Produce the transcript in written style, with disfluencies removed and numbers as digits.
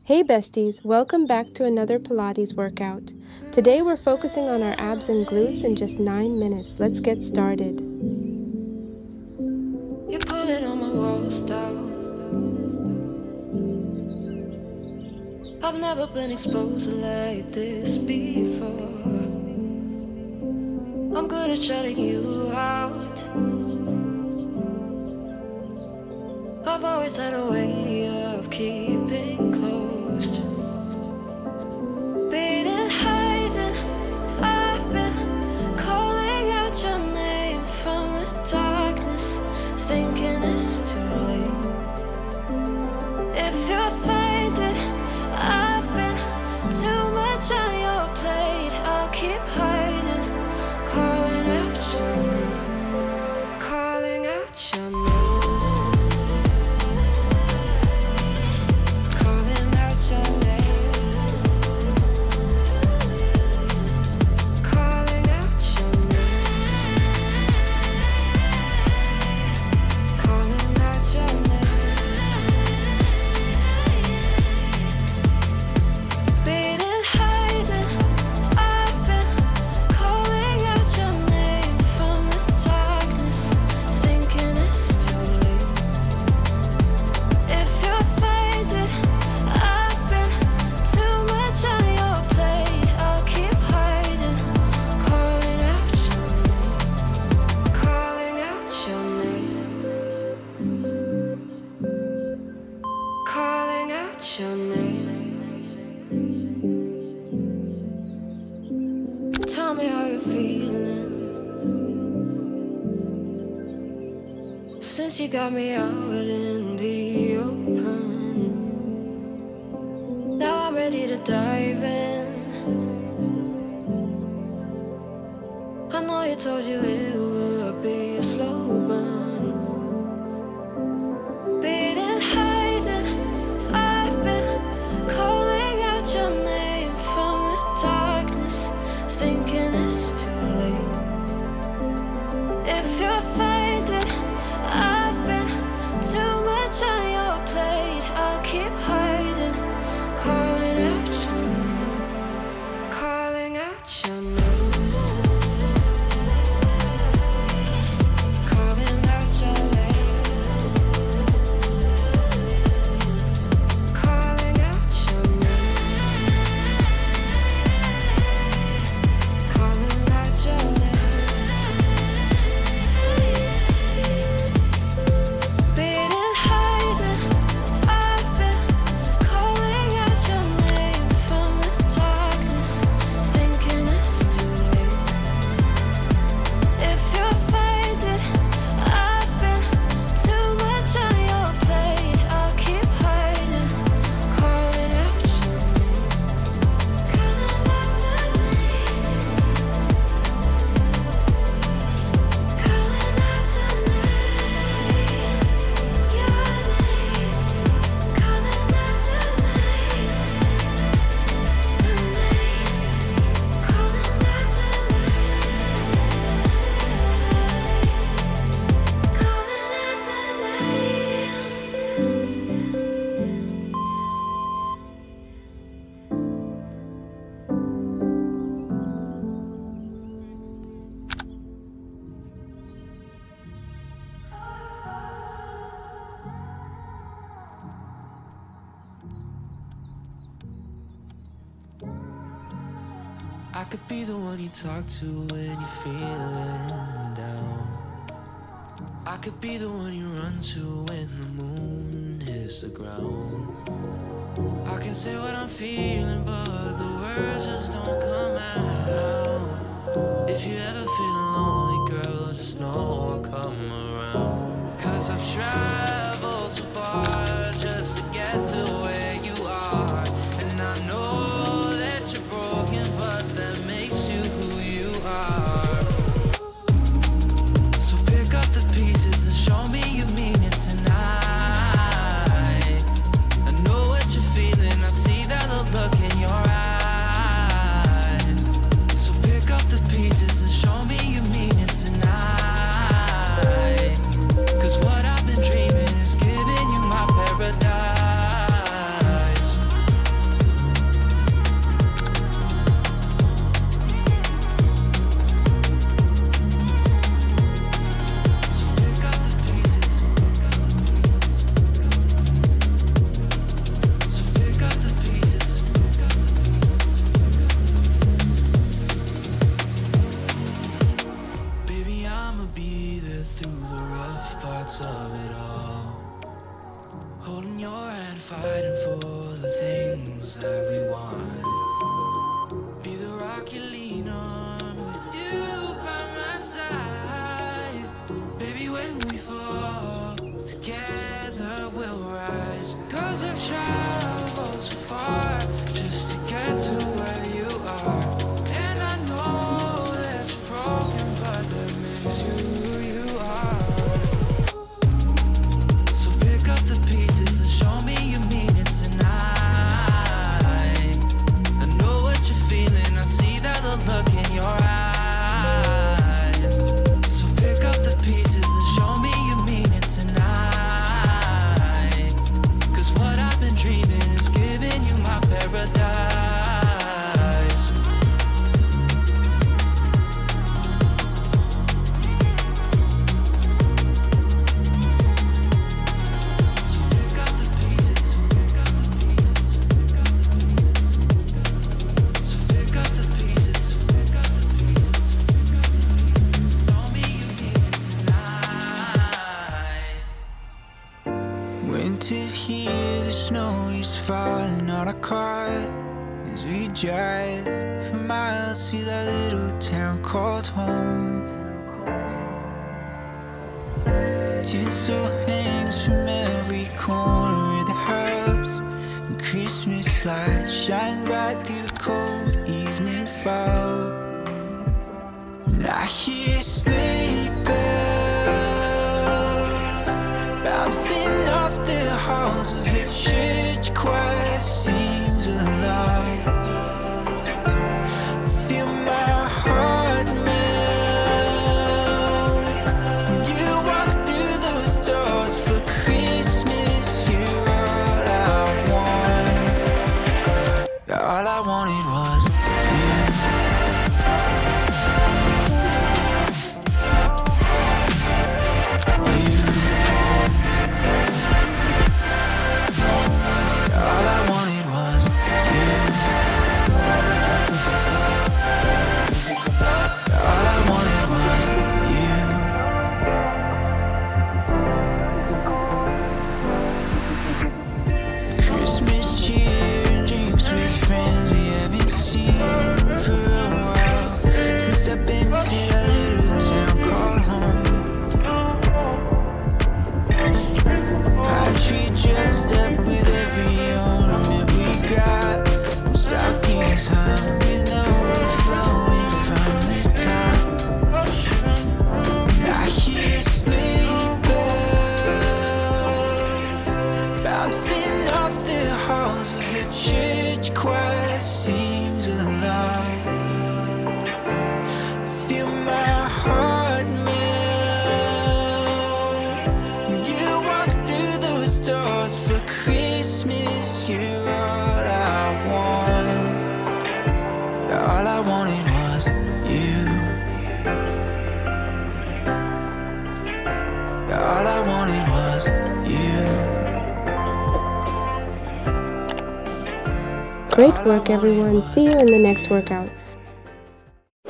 Hey besties, welcome back to another Pilates workout. Today we're focusing on our abs and glutes in just 9 minutes. Let's get started. You're pulling on my walls down. I've never been exposed like this before. I'm good at shutting you out. I've always had a way of keeping closed. Beating, hiding, I've been calling out your name from the darkness, thinking it's too late. If you're finding I've been too much on your plate, I'll keep hiding, calling out your name, calling out your name. Tell me how you're feeling since you got me out in the open. Now I'm ready to dive in. I know you told you it would be a slow burn. Beating, hiding, I've been calling out your name from the darkness, thinking it's too late. If you're finding I've been too much on your plate, I'll keep hiding, calling out your name, calling out your name. I could be the one you talk to when you're feeling down. I could be the one you run to when the moon hits the ground. I can say what I'm feeling, but the words just don't come out. If you ever feel lonely, girl, just know I'll come around. 'Cause I've traveled so far just to get to where you are. And I know that you're broken, but that makes you who you are. So pick up the pieces and show me you mean it tonight. I know what you're feeling, I see that look in your eyes. So pick up the pieces and show me you mean it tonight. 'Cause what I've been dreaming is giving you my paradise. in on a car as we drive for miles to that little town called home. Tinsel hangs from every corner of the house, and Christmas lights shine bright through the cold evening fog. And I hear sleigh bells bouncing off the halls as the church choir sings along. I feel my heart melt when you walk through those doors for Christmas. You're all I want. All I wanted was you. All I wanted was you. All I wanted was you. Christmas cheer and drinks with friends we haven't seen for a while, since I've been to that little town called home. Pine tree dressed up with every ornament we got, and stockings hung with no flowing from the top. And I hear sleigh bells bouncing off the halls as the church choir sings along. Feel my heart melt when you walk through those doors for Christmas. You're all I want. All I wanted was you. All I wanted was you. Great work, everyone. See you in the next workout.